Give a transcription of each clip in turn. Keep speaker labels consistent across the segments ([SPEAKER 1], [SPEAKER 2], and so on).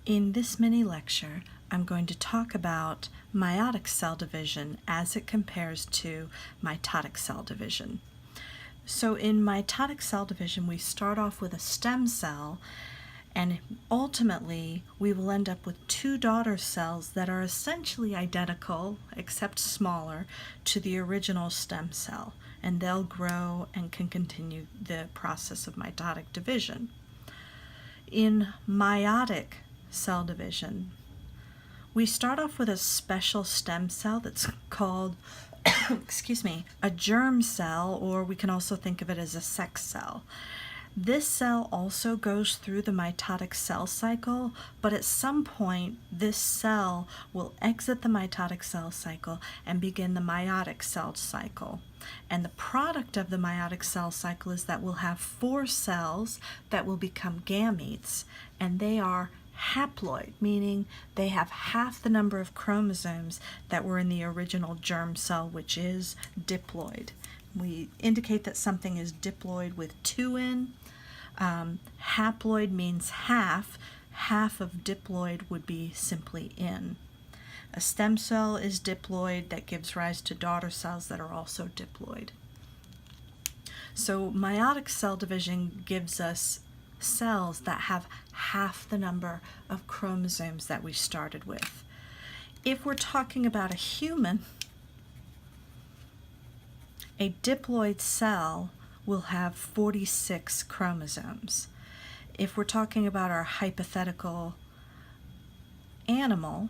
[SPEAKER 1] In this mini lecture, I'm going to talk about meiotic cell division as it compares to mitotic cell division. So in mitotic cell division, we start off with a stem cell, and ultimately we will end up with two daughter cells that are essentially identical, except smaller, to the original stem cell, and they'll grow and can continue the process of mitotic division. In meiotic cell division, we start off with a special stem cell that's called a germ cell, or we can also think of it as a sex cell. This cell also goes through the mitotic cell cycle, but at some point this cell will exit the mitotic cell cycle and begin the meiotic cell cycle. And the product of the meiotic cell cycle is that we'll have 4 cells that will become gametes, and they are haploid, meaning they have half the number of chromosomes that were in the original germ cell, which is diploid. We indicate that something is diploid with 2 in. Haploid means half. Half of diploid would be simply in. A stem cell is diploid that gives rise to daughter cells that are also diploid. So meiotic cell division gives us cells that have half the number of chromosomes that we started with. If we're talking about a human, a diploid cell will have 46 chromosomes. If we're talking about our hypothetical animal,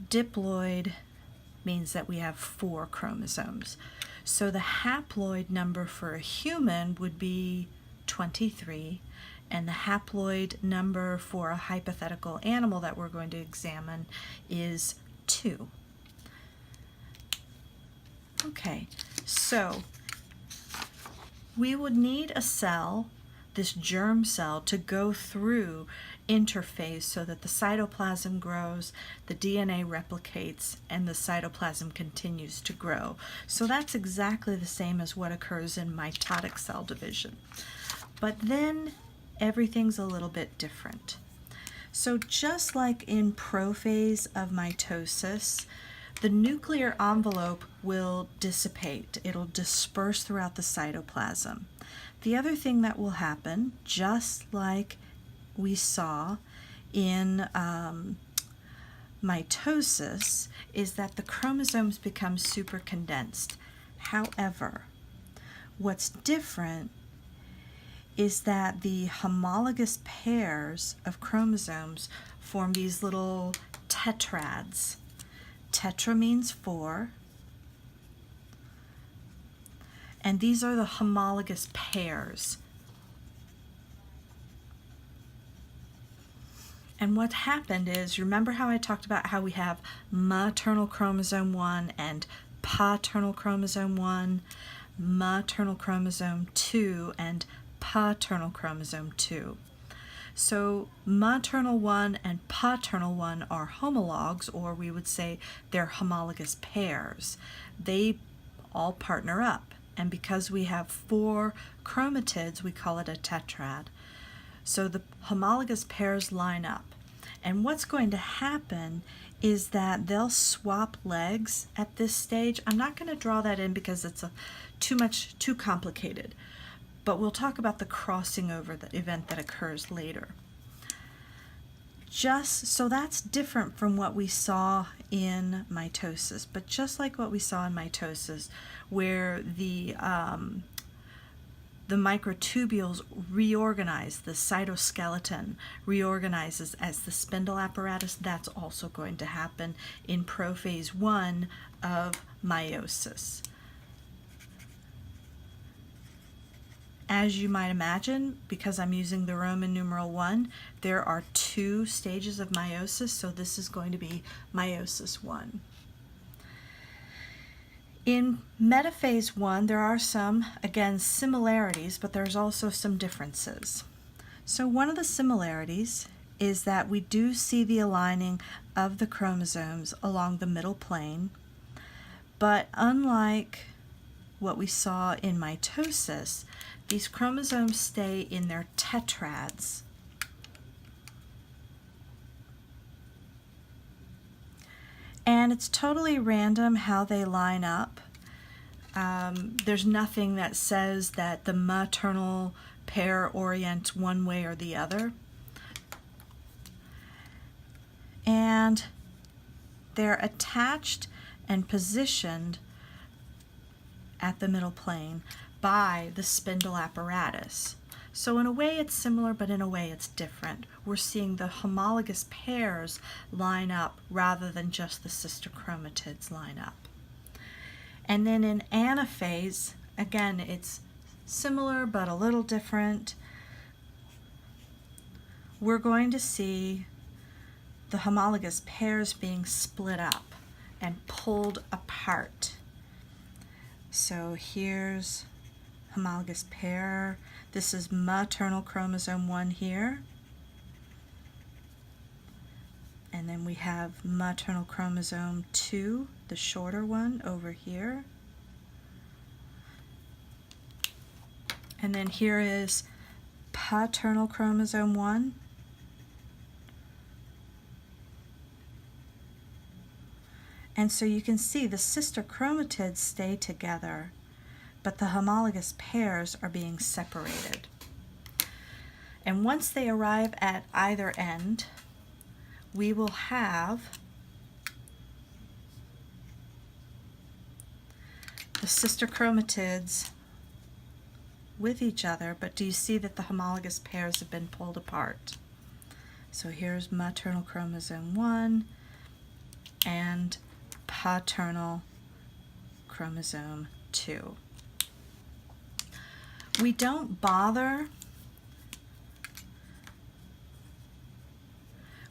[SPEAKER 1] diploid means that we have 4 chromosomes. So the haploid number for a human would be 23, and the haploid number for a hypothetical animal that we're going to examine is 2. Okay, so we would need a cell, this germ cell, to go through interphase so that the cytoplasm grows, the DNA replicates, and the cytoplasm continues to grow. So that's exactly the same as what occurs in mitotic cell division. But then everything's a little bit different. So just like in prophase of mitosis, the nuclear envelope will dissipate. It'll disperse throughout the cytoplasm. The other thing that will happen, just like we saw in mitosis, is that the chromosomes become super condensed. However, what's different is that the homologous pairs of chromosomes form these little tetrads. Tetra means 4, and these are the homologous pairs. And what happened is, remember how I talked about how we have maternal chromosome 1 and paternal chromosome 1, maternal chromosome 2, and paternal chromosome 2. So maternal 1 and paternal 1 are homologs, or we would say they're homologous pairs. They all partner up, and because we have 4 chromatids, we call it a tetrad. So the homologous pairs line up, and what's going to happen is that they'll swap legs at this stage. I'm not going to draw that in because it's too complicated, but we'll talk about the crossing over, the event that occurs later. So that's different from what we saw in mitosis, but just like what we saw in mitosis, where the microtubules reorganize, the cytoskeleton reorganizes as the spindle apparatus, that's also going to happen in prophase 1 of meiosis. As you might imagine, because I'm using the Roman numeral 1, there are 2 stages of meiosis, so this is going to be meiosis 1. In metaphase 1, there are some, again, similarities, but there's also some differences. So one of the similarities is that we do see the aligning of the chromosomes along the middle plane, but unlike what we saw in mitosis, These chromosomes stay in their tetrads. And it's totally random how they line up. There's nothing that says that the maternal pair orients one way or the other. And they're attached and positioned at the middle plane by the spindle apparatus. So in a way it's similar, but in a way it's different. We're seeing the homologous pairs line up rather than just the sister chromatids line up. And then in anaphase, again, it's similar but a little different. We're going to see the homologous pairs being split up and pulled apart. So here's homologous pair. This is maternal chromosome 1 here. And then we have maternal chromosome 2, the shorter one, over here. And then here is paternal chromosome 1. And so you can see the sister chromatids stay together, but the homologous pairs are being separated. And once they arrive at either end, we will have the sister chromatids with each other, but do you see that the homologous pairs have been pulled apart? So here's maternal chromosome 1 and paternal chromosome 2. We don't bother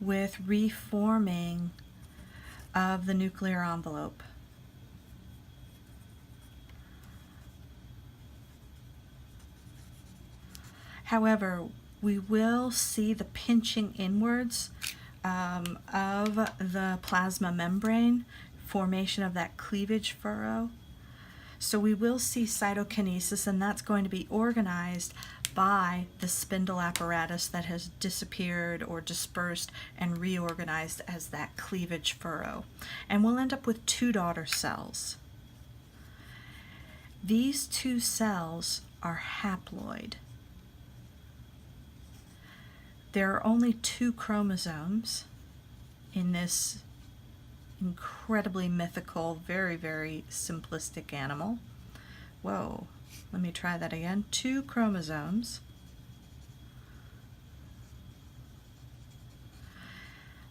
[SPEAKER 1] with reforming of the nuclear envelope. However, we will see the pinching inwards of the plasma membrane, formation of that cleavage furrow. So we will see cytokinesis, and that's going to be organized by the spindle apparatus that has disappeared or dispersed and reorganized as that cleavage furrow. And we'll end up with 2 daughter cells. These 2 cells are haploid. There are only 2 chromosomes in this incredibly mythical, very, very simplistic animal. Whoa, let me try that again. 2 chromosomes.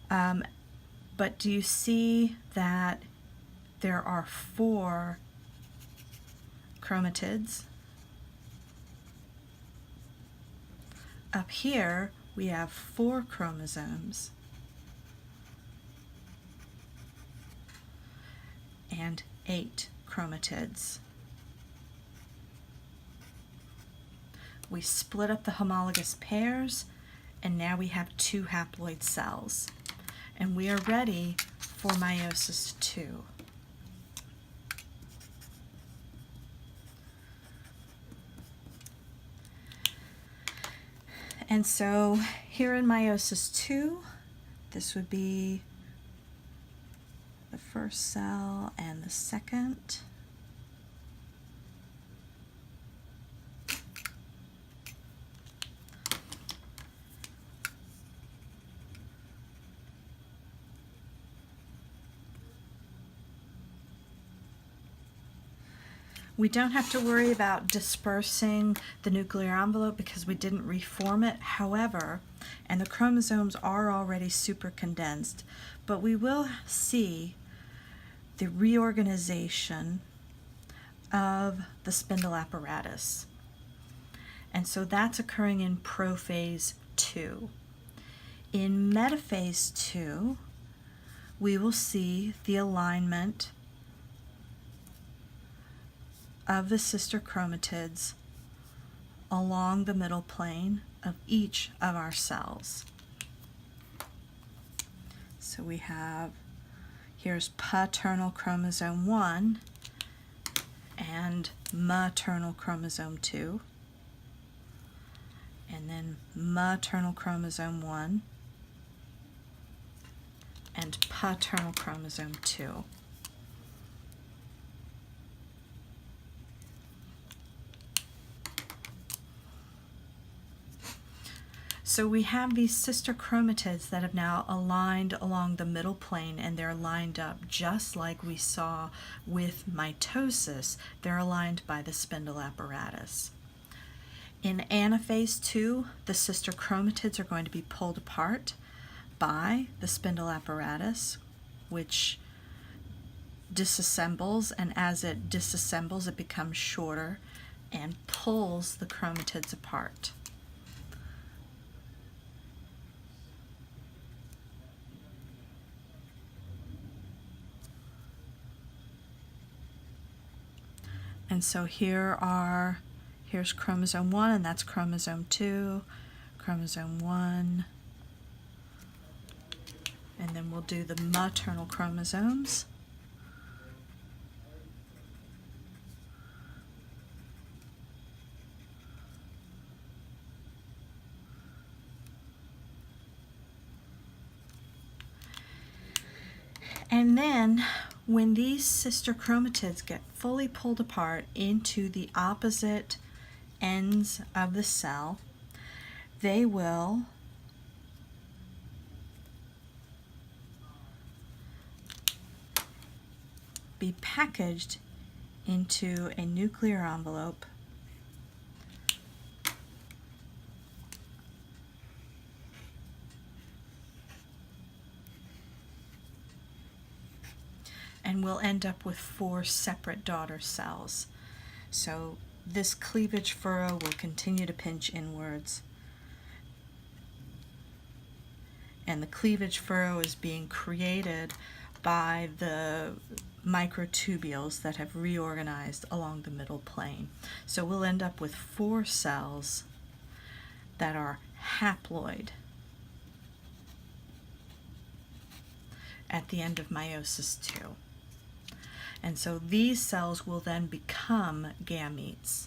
[SPEAKER 1] But do you see that there are 4 chromatids? Up here, we have 4 chromosomes and 8 chromatids. We split up the homologous pairs, and now we have 2 haploid cells. And we are ready for meiosis II. And so here in meiosis II, this would be the first cell and the second. We don't have to worry about dispersing the nuclear envelope because we didn't reform it. However, and the chromosomes are already super condensed, but we will see the reorganization of the spindle apparatus. And so that's occurring in prophase 2. In metaphase 2, we will see the alignment of the sister chromatids along the middle plane of each of our cells. So we have, here's paternal chromosome 1 and maternal chromosome 2. and then maternal chromosome 1 and paternal chromosome 2. So we have these sister chromatids that have now aligned along the middle plane, and they're lined up just like we saw with mitosis. They're aligned by the spindle apparatus. In anaphase 2, the sister chromatids are going to be pulled apart by the spindle apparatus, which disassembles, and as it disassembles, it becomes shorter and pulls the chromatids apart. And so here's chromosome 1, and that's chromosome 2, chromosome 1, and then we'll do the maternal chromosomes. And then when these sister chromatids get fully pulled apart into the opposite ends of the cell, they will be packaged into a nuclear envelope and we'll end up with 4 separate daughter cells. So this cleavage furrow will continue to pinch inwards, and the cleavage furrow is being created by the microtubules that have reorganized along the middle plane. So we'll end up with 4 cells that are haploid at the end of meiosis 2. And so these cells will then become gametes.